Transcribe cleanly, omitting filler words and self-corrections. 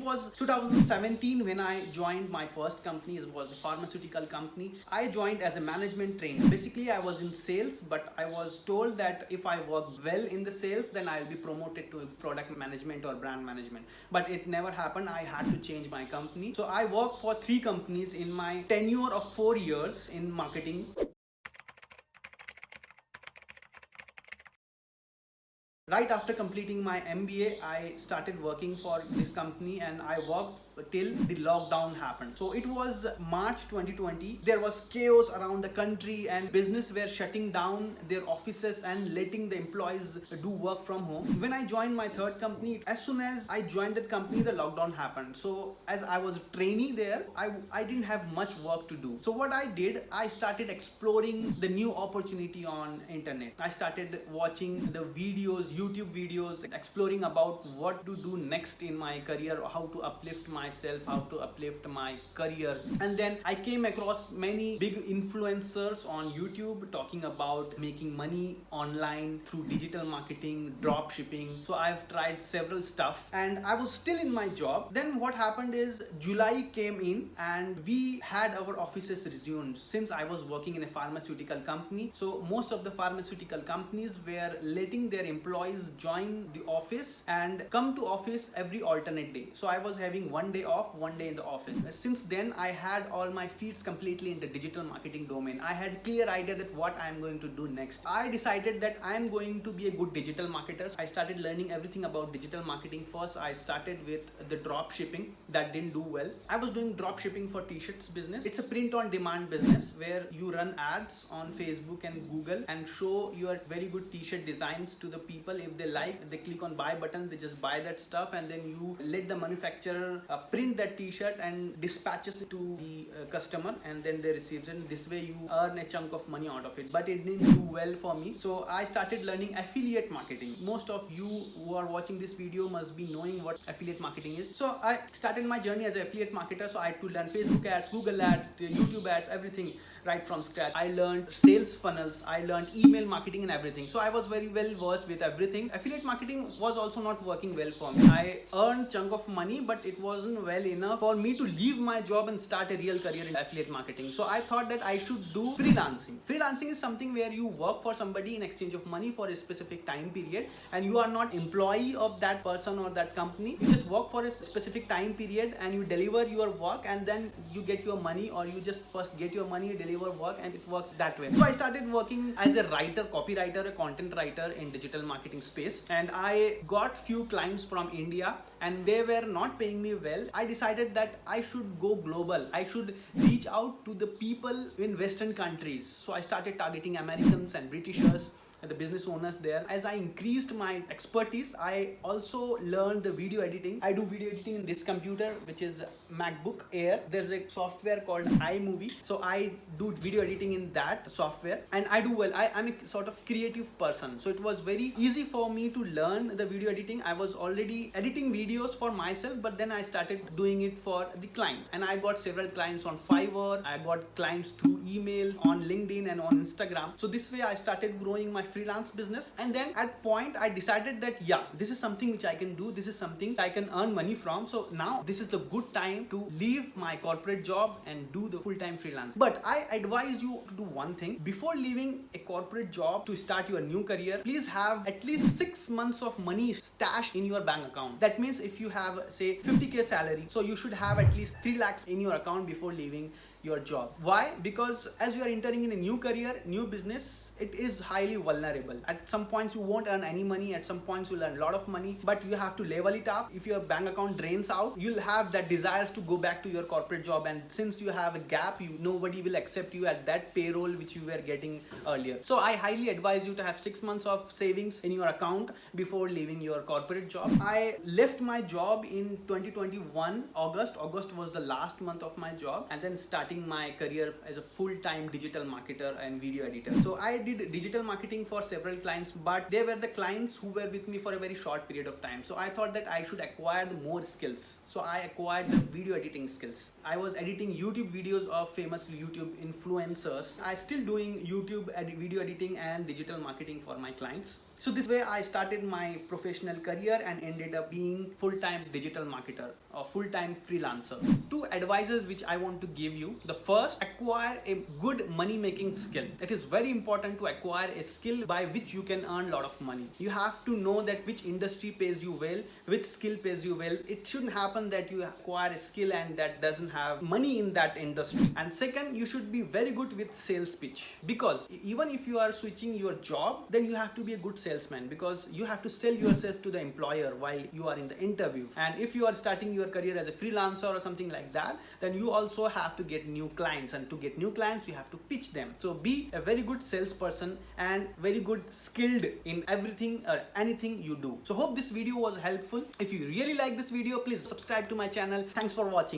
was 2017 when I joined my first company. It was a pharmaceutical company. I joined as a management trainer. Basically, I was in sales, but I was told that if I work well in the sales, then I'll be promoted to product management or brand management. But it never happened. I had to change my company. So I worked for 3 companies in my tenure of 4 years in marketing. Right after completing my MBA, I started working for this company and I worked till the lockdown happened. So it was March 2020. There was chaos around the country and business were shutting down their offices and letting the employees do work from home. When I joined my third company, as soon as I joined that company, the lockdown happened. So as I was a trainee there, I didn't have much work to do. So what I did, I started exploring the new opportunity on internet. I started watching the videos, YouTube videos, exploring about what to do next in my career, how to uplift myself, how to uplift my career. And then I came across many big influencers on YouTube talking about making money online through digital marketing, drop shipping. So I've tried several stuff and I was still in my job. Then what happened is July came in and we had our offices resumed. Since I was working in a pharmaceutical company, so most of the pharmaceutical companies were letting their employees join the office and come to office every alternate day. So I was having one day off, one day in the office. Since then I had all my feet completely in the digital marketing domain. I had clear idea that what I am going to do next. I decided that I am going to be a good digital marketer. I started learning everything about digital marketing. First I started with the drop shipping. That didn't do well. I was doing drop shipping for t-shirts business. It's a print on demand business where you run ads on Facebook and Google and show your very good t-shirt designs to the people. If they like, they click on buy button, they just buy that stuff, and then you let the manufacturer print that t-shirt and dispatches it to the customer, and then they receive it. This way you earn a chunk of money out of it. But it didn't do well for me, so I started learning affiliate marketing. Most of you who are watching this video must be knowing what affiliate marketing is. So I started my journey as an affiliate marketer. So I had to learn Facebook ads, Google ads, YouTube ads, everything right from scratch. I learned sales funnels, I learned email marketing and everything. So I was very well versed with everything. Affiliate marketing was also not working well for me. I earned chunk of money, but it wasn't well enough for me to leave my job and start a real career in affiliate marketing. So I thought that I should do freelancing. Freelancing is something where you work for somebody in exchange of money for a specific time period, and you are not employee of that person or that company. You just work for a specific time period and you deliver your work, and then you get your money, or you just first get your money, deliver work, and it works that way. So I started working as a writer, copywriter, a content writer in digital marketing space, and I got few clients from India and they were not paying me well. I decided that I should go global. I should reach out to the people in Western countries. So I started targeting Americans and Britishers, the business owners there. As I increased my expertise, I also learned the video editing. I do video editing in this computer, which is MacBook Air. There's a software called iMovie. So I do video editing in that software and I do well. I'm a sort of creative person. So it was very easy for me to learn the video editing. I was already editing videos for myself, but then I started doing it for the clients. And I got several clients on Fiverr. I got clients through email, on LinkedIn and on Instagram. So this way I started growing my freelance business. And then at point I decided that yeah, this is something which I can do, this is something I can earn money from. So now this is the good time to leave my corporate job and do the full-time freelance. But I advise you to do one thing. Before leaving a corporate job to start your new career, please have at least 6 months of money stashed in your bank account. That means if you have say 50k salary, so you should have at least 3 lakhs in your account before leaving your job. Why? Because as you are entering in a new career, new business, it is highly vulnerable. At some points you won't earn any money, at some points you'll earn a lot of money, but you have to level it up. If your bank account drains out, you'll have that desires to go back to your corporate job, and since you have a gap, nobody will accept you at that payroll which you were getting earlier. So I highly advise you to have 6 months of savings in your account before leaving your corporate job. I left my job in 2021 August was the last month of my job, and then starting my career as a full-time digital marketer and video editor. So I did digital marketing for several clients, but they were the clients who were with me for a very short period of time. So I thought that I should acquire more skills. So I acquired the video editing skills. I was editing YouTube videos of famous YouTube influencers. I still doing YouTube video editing and digital marketing for my clients. So this way I started my professional career and ended up being full-time digital marketer or full-time freelancer. Two advices which I want to give you. The first, acquire a good money-making skill. It is very important to acquire a skill by which you can earn a lot of money. You have to know that which industry pays you well, which skill pays you well. It shouldn't happen that you acquire a skill and that doesn't have money in that industry. And second, you should be very good with sales pitch, because even if you are switching your job, then you have to be a good salesman, because you have to sell yourself to the employer while you are in the interview. And if you are starting your career as a freelancer or something like that, then you also have to get new clients, and to get new clients you have to pitch them. So be a very good salesperson and very good skilled in everything or anything you do. So hope this video was helpful. If you really like this video, please subscribe to my channel. Thanks for watching.